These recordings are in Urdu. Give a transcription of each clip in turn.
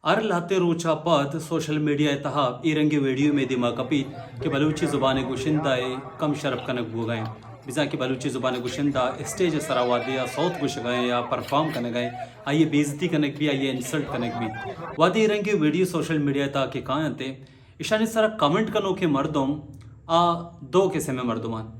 ار لاتے روچا پات سوشل میڈیا تہا ایرنگی ویڈیو میں دما کپی کہ بلوچی زبان گوشندہ کم شرف کنک بو گئے بزا کہ بلوچی زبان گوشندہ اسٹیج سراوادیا صوت گوش گئے یا پرفارم کنے گئے آئیے بےزتی کنک بھی آئیے انسلٹ کنک بھی وادی ایرنگی ویڈیو سوشل میڈیا تا کہ کائیں تے اشانی سارا کمنٹ کنو کے مردم دو قسم میں مردمان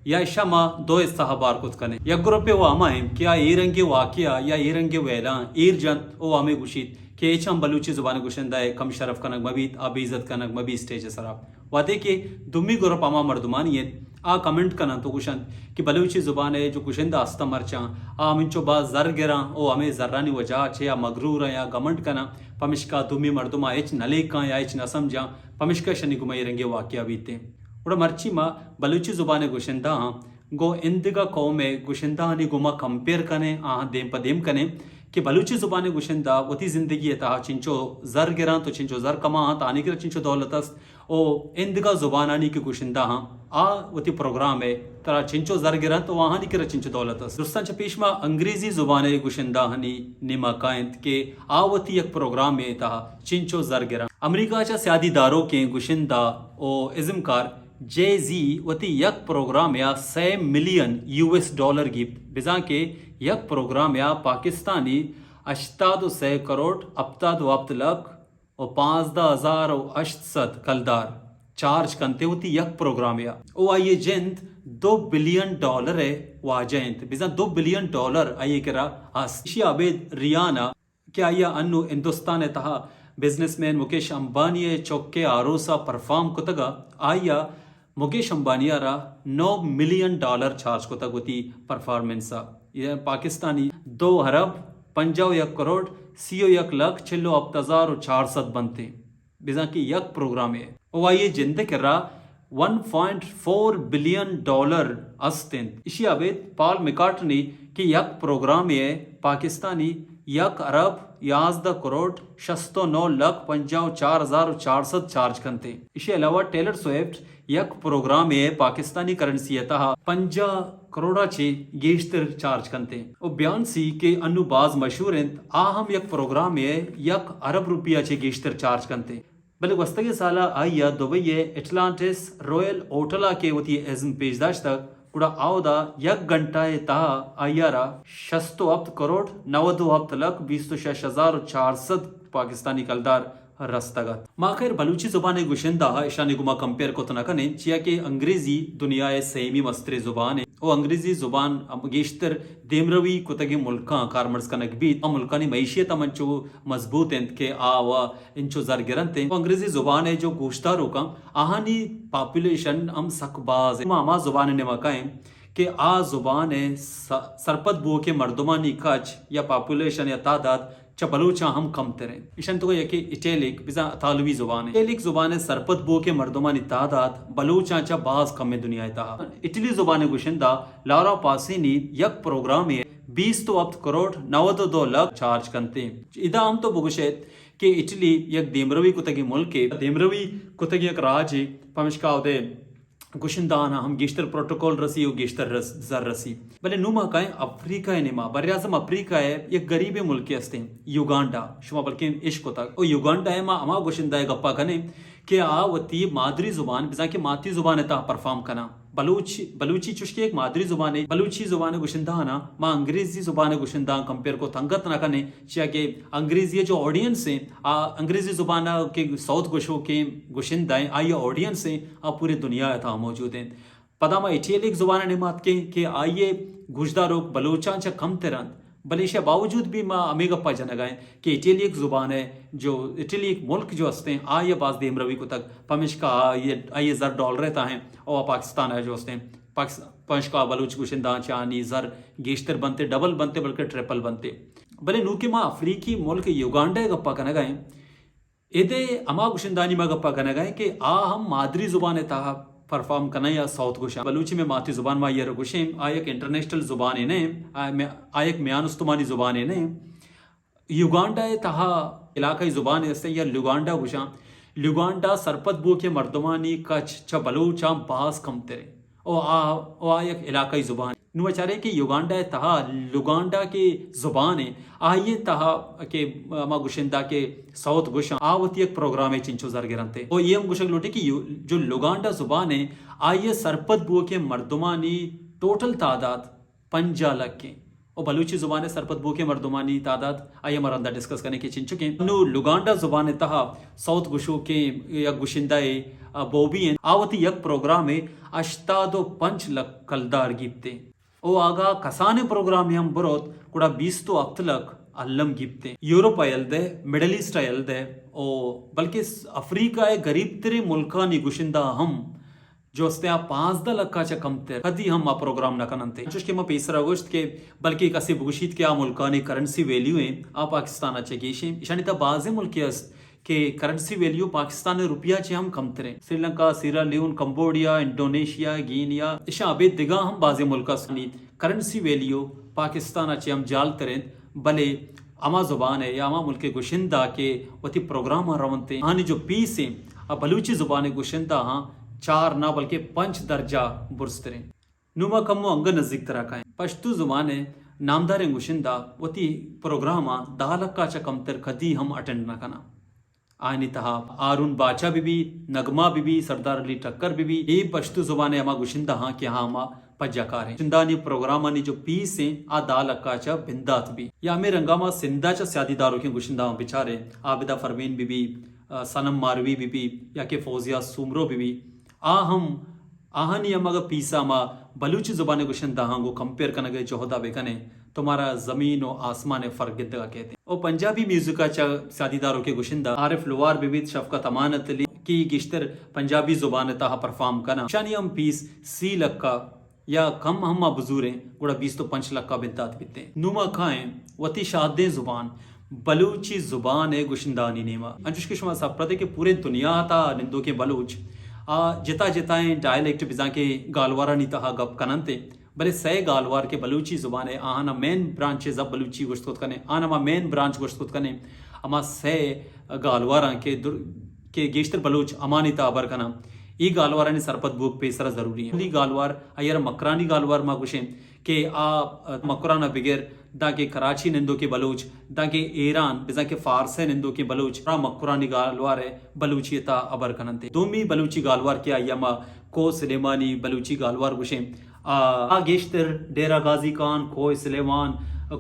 یا اشما دو استحبار کت کنے یا گروپ و آمائیں کیا ایرنگی واقعہ یا ایرنگی ویلان ایر جنت او آمے گوشید کہ ایچ ہم بلوچی زبان گوشندہ ہے کم شرف کنک مبید آب عزت کنک مبی سٹیج سراب وادے کہ دمی گروپ آما مردمانیت کمنٹ کنن تو گوشند کہ بلوچی زبان ہے جو گوشندہ استا مرچاں منچو با زر گراں او ہمیں ذرانی وجہ چھے یا مغرور یا گمنٹ کنا پمشکا دمی مردما ایچ نلیکاں یا ایچ نسمجاں پمشکا شنی گمائی رنگے واقعہ بیتے اور مرچی ما بلوچی زبان گوشندہ گو اندگا قوم گوشندہ ہنی گما کمپیر کنے دیم پا دیم کنے کہ بلوچی زبان گوشندہ وتی زندگی تا چنچو زر گران تو چنچو زر کما تانی گر چنچو دولت است او اندگا زبانانی کی گوشندہ وتی پروگرام ہے ترا چنچو زر گران تو وہاں نکر چنچو دولت است درستان چا پیشما انگریزی زبان گوشندہ ہنی نما کائنت کہ وتی یک پروگرام ہے تا چنچو زر گران امریکہ چا سیادی داروں کے گوشندہ او ازمکار جے زی وتی یک پروگرام یا 100 ملین $US گیپ بزاں کے یک پروگرام یا پاکستانی 86 کروڑ 77 لاکھ و 15,800 کلدار چارج کنتے ہوتی یک پروگرام یا او آئیے جنت $2 بلین ہے واجنت بزاں $2 بلین آئیے کرا اسی عبید ریانا کیا آئیے انو ہندوستان تہا بزنس مین مکیش امبانی چوکے آروسا پرفارم کتگا آئیا مکیش امبانی را $9 ملین چارج کو تک ہوتی پرفارمنسا یہ پاکستانی 2 ارب 51 کروڑ 31 لاکھ 46,400 بنتے بزاں کی یک پروگرام ہے او آئیے جندے کر رہا $1.4 بلین استن اسی عبید پال مکارٹنی کی یک پروگرام ہے پاکستانی 1 ارب 11 کروڑ 69 لاکھ 54,400 چارج کنتے اسی علاوہ ٹیلر سوئفٹ یک پروگرام ہے پاکستانی کرنسی تہا 50 کروڑا چھے گیشتر چارج کنتے او بیان سی کہ انو باز مشہور ہیں ہم یک پروگرام ہے 1 ارب روپیہ چھے گیشتر چارج کنتے بلے وستگی سالہ آئیا دبئی اٹلانٹس رویل اوٹلا کے وتی ازم پیش داشت تک کڑا آو دا یک گھنٹہ تہا آئیا را 67 کروڑ 97 لاکھ 26,400 پاکستانی کلدار رستگت ماخر بلوچی زبان گوشندہ اشانی گما کمپیر کو تنکنے چیا کہ انگریزی دنیا سیمی مستر زبان ہے او انگریزی زبان گیشتر دیمروی کتگی ملکاں کارمرز کنک بیت ملکانی معیشیت منچو مضبوط ہیں کہ انچو زرگرن تے انگریزی زبان ہے جو گوشتہ روکاں آہانی پاپولیشن سک باز اما زبان نے مکائیں کہ زبان سرپت بو کے مردمانی کچ یا پاپولیشن یا تعداد چا بلوچاں ہم کم تریں اشن تو یہ کہ اٹیلک بزا اطالوی زبان ہے اٹیلک زبان سرپت بو کے مردمانی تعداد بلوچاں چا باز کم دنیا تہا اٹلی زبان گوشندہ لارا پاسینی یک پروگرام ہے 20 کروڑ 92 لاکھ چارج کنتے ادا ہم تو بگوشید کہ اٹلی یک دیمروی کتگی ملک ہے دیمروی کتگی یک راج ہے پمشکا دے گوشندان ہم گیشتر پروٹوکول رسی و گیشتر زر رسی بلے نوما کہیں افریقہ نما براعظم افریقہ ہے یک غریب ملک ہستے یوگانڈا شما بلکہ عشق تک او یوگانڈا ہے اما گوشندہ گپا کنے کہ وتی مادری زبان بزا کہ ماتی زبان تا پرفارم کنا بلوچی چشکی ایک مادری زبان ہے بلوچی زبان گوشندہ نا ما انگریزی زبان گوشندہ کمپیر کو تنگت نہ کنے چیا کہ انگریزی جو آڈینس ہیں انگریزی زبان کے ساؤتھ گوشوں کے گوشندہ ہیں آئیے آڈینس ہیں پورے دنیا تھا موجود ہیں پدا ما اٹیلک زبان نے مات کہ آئیے گوشدہ روک بلوچان چا کم ترند بلے اس باوجود بھی ما ہمیں گپا جنگائیں کہ اٹلی ایک زبان ہے جو اٹلی ایک ملک جو ہستے ہیں آئیے باز دیمروی کو تک پمشکا آئیے زر ڈالر رہتا ہیں اور پاکستان ہے جو ہستے ہیں پمشکا بلوچ گوشندہ چانی زر گیشتر بنتے ڈبل بنتے بلکہ ٹریپل بنتے بلے نو کہ ما افریقی ملک یوگانڈا گپا کنگائیں ادے اما گوشندانی ما گپا کنگائیں کہ ہم مادری زبان تہا پرفارم کرنا یا ساؤتھ گوشا بلوچی میں ماتی زبان ما یہ گوشیم آیک انٹرنیشنل زبان ہے آیک میان استمانی زبان ہے یوگانڈا تہا علاقائی زبان ہے یا لوگانڈا گوشا لوگانڈا سرپت بو کے مردمانی کچ چا بلوچاں باز کم ترے او آیک علاقائی زبان نو چارے کہ یوگانڈا تہا لوگانڈا کے زبان ہے آئیے تہا کہ ما گوشندہ کے ساؤتھ گوشن آوتی ایک پروگرام ہے چنچو زرگرانتے او یہ ہم گوشک لوٹے کہ جو لوگانڈا زبان ہے آئیے سرپت بو کے مردمانی ٹوٹل تعداد 50 لاکھ کے اور بلوچی زبان سرپت بو کے مردمانی تعداد آئیے مرندہ ڈسکس کرنے کے چن چکے ہیں. نو لوگانڈا زبان تہا ساؤتھ گوشو کے یا گوشندہ بوبی ہیں آوتی یک پروگرام ہے 85 لک کلدار گیپتے او آگا کسانے پروگرام ہم بروت کڑا 20 تو 8 لک علم گیپتے یوروپ آئل دے مڈل ایسٹ آئل دے او بلکہ افریقہ غریب ترے ملکانی گوشندہ ہم جو استیا 15 لکھا چا کم تر کدی ہم پروگرام نہ کننتے چوش کہ ما پیسرا گوشت کے بلکہ کسی بگوشید کے ملکانی کرنسی ویلیو ہیں پاکستان اچھے گیشیں اشانی تا بعضی ملکی است کہ کرنسی ویلیو پاکستان روپیہ چے ہم کم تریں سری لنکا سیرا لیون کمبوڈیا انڈونیشیا گینیا اشان ابید دگا ہم بعضی ملکہ سنید کرنسی ویلیو پاکستان اچھے ہم جال تریں بلے اما زبان ہے یا اما ملک گوشندہ کے وتی پروگرام روانتے آنی جو پیس ہیں بلوچی زبان گوشندہ ہاں 4 نہ بلکہ 5 درجہ برستریں نوما کمو انگ نزدیک طرح کائیں پشتو زبان ہے نامدار گوشندہ وتی پروگرام 10 لکھا چا کم تر کدی ہم اٹینڈ نہ کنا آئینی تہا آرون باچا بی نغمہ بی سردار علی ٹکر بی یہ پشتو زبان ہے اما گوشندہ ہاں کہ ہاں اما پجاکار ہیں چندانی پروگرامانی جو پیس ہیں 10 لکھا چا بندات بھی یا ہمیں رنگاما سندہ چا سیادی داروں کی گوشندہ ہم بچارے Abida فروین be Sanam Marvi be یا کہ فوزیہ سومرو بی آہنی ہم اگر پیسا ما بلوچی زبان گوشندہ ہاں گو کمپیر کرنے گئے جوہدہ بے کنے تمہارا زمین و آسمان فرق گدگا کہتے ہیں اور پنجابی میوزکا چا سیادی داروں کے گوشندہ عارف لوار بی شفقت امانت علی کی گشتر پنجابی زبان تاہا پرفارم کنا شانی ہم پیس 30 لکھا یا کم ہم بزوریں گوڑا 20 تو 5 لکھا بنتات بیتے ہیں نوما کھائیں وتی شادیں زبان بلوچی زبان ہے گوشندانی نیما انچوش کے شما صاحب پردے کہ پورے دنیا تا نندو کے بلوچ جتا جتائیں ڈائلیکٹ بزاں کے گالوارا نہیں تہا گپ کننتے بلے سے گالوار کے بلوچی زبان ہے آنا مین برانچ زب بلوچی گوشت کت کنے آنا ما مین برانچ گوشت کت کنے اما سے گالوارا کے گیشتر بلوچ امانی تابر کنا ای گالوارا نے سرپت بوک پیسرا ضروری ہے لی گالوار ایر مکرانی گالوار ما گوشیں کہ مکرانا بغیر دا کے کراچی نندو کے بلوچ دا کے ایران بزا کے فارسے نندو کے بلوچ را مکرانی گالوار ہے بلوچی تا ابر کننتے دومی بلوچی گالوار کیا یما کو سلیمانی بلوچی گالوار گوشیں گیشتر ڈیرہ غازی خان کو سلیمان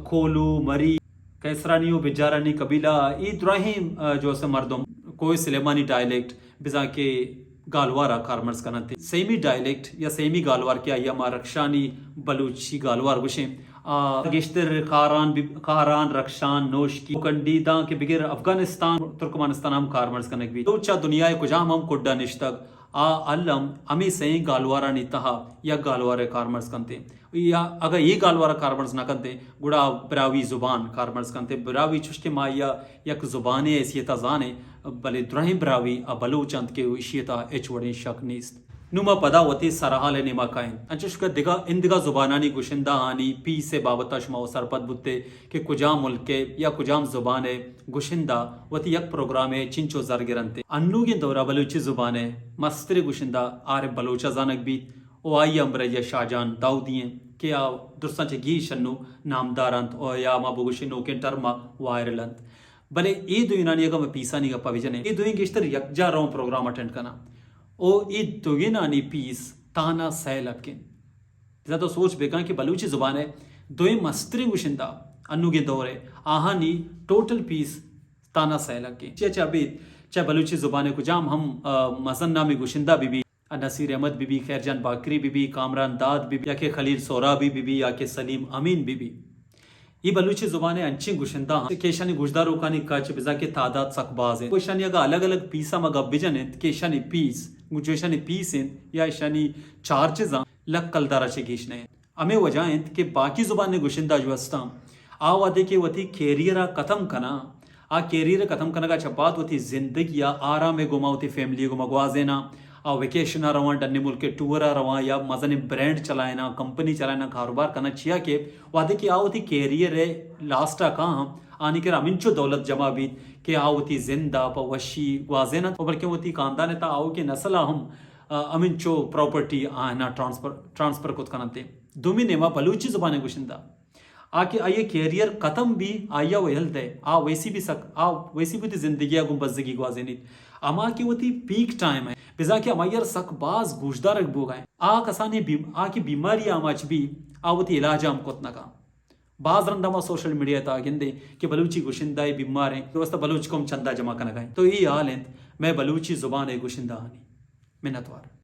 کھولو مری کیسرانیو بجارانی قبیلہ ای دراہیم جو سے مردم کوئی سلیمانی ڈائلیکٹ بزا کے گالوارا کارمرز کننتے سیمی ڈائلیکٹ یا سیمی گالوار کیا یما رکشانی بلوچی گالوار گوشیں گشتر خاران رکشان نوشکی کنڈی داں کے بغیر افغانستان ترکمانستان ہم کارمرز کنک بھی دوچا دنیا کجام ہم کڈا نشتگ علم ہمیں سہیں گالوارا نہیں تہا یا گالوارا کارمرز کنتے یا اگر یہ گالوارا کارمرز نہ کنتے گڑا براوی زبان کارمرز کنتے براوی چشک مایا یک زبان ایسیتا زانے بلے درہیں براوی بلوچند کے اشیتا ایچ وڑیں شک نیست نوما پدا وتی سرحال نیما کائیں انچش کا دگا اندگا زبانانی گوشندہ آنی پی سے بابتا شما و سرپت بوتے کہ کجام ملک یا کجام زبان گوشندہ وتی یک پروگرام چنچو زرگرنتے انو کے دورہ بلوچی زبان مستر گوشندہ آر بلوچہ زانک بیت او آئی امبریا شاہجان داؤدی ہیں کہ درستان چے گی شنو نامدارانت او یا ما بگوشنو کے ٹرما وائرلند بلے ای دو یونانی اگا میں پیسانی گا پاویجنے ای دوئیں گشتر یک جا رون پروگرام اٹینڈ کنا او ای دوگینانی پیس تانا سیل اپکن زیادہ سوچ بیکان کہ بلوچی زبان ہے دوئیں مستری گوشندہ انو کے دور ہے آہانی ٹوٹل پیس تانا سیل اپکن چاہ بیت چاہ بلوچی زبان کو جام ہم مزن نامی گوشندہ بی نصیر احمد بی خیر جان باکری بی کامران داد بی یا کہ خلیل سورابی بی یا کہ سلیم امین بی یہ بلوچی زبان انچی گوشندہ ہیں کیشانی گوشداروں کانی کچ بزا کے تعداد سک باز ہیں کوشانی اگا الگ الگ پیسا مگا بجنیں کیشانی پیس گوشانی پیس ہیں یا ایشانی چارچزاں لگ کلدارا چے گیشنے ہیں ہمیں وجائیں کہ باقی زبان گوشندہ جو ہستاں آوادے کے وتی کیریرہ ختم کنا کیریرہ ختم کنا کا چپات وتی زندگی یا آرام گما وتی فیملی گما گوازینا ویکیشن رواں ڈنی ملک ٹورا رواں یا مزن برانڈ چلائنا کمپنی چلائنا کاروبار کرنا چیا کہ وعدے کی آوتی کیریئر ہے لاسٹا کہاں آنی کر امنچو دولت جمع بیت کہ آوتی زندہ پا وشی گوازینا بلکہ وتی خاندان تا آو کہ نسل ہم امنچو پراپرٹی آنا ٹرانسفر کت کنتے دومی نیما بلوچی زبان گوشندہ آکے آئیے کیریئر ختم بھی آیا وہ ہلد ہے ویسی بھی تی زندگی اگم بزدگی گوازینیت اما کی وہ تی پیک ٹائم ہے بزا کہ امائیر سک باز گوشدار اگ بو گئے کسانے کی بیماری آماچ بھی وہ تی علاج ہم کتنا کا بعض رندما سوشل میڈیا تا گندے کہ بلوچی گوشندہ بیمار ہیں دوستہ بلوچ کو ہم چندہ جمع کرنا گئے تو یہ حال ہیں میں بلوچی زبان گوشندہ آنی منتوار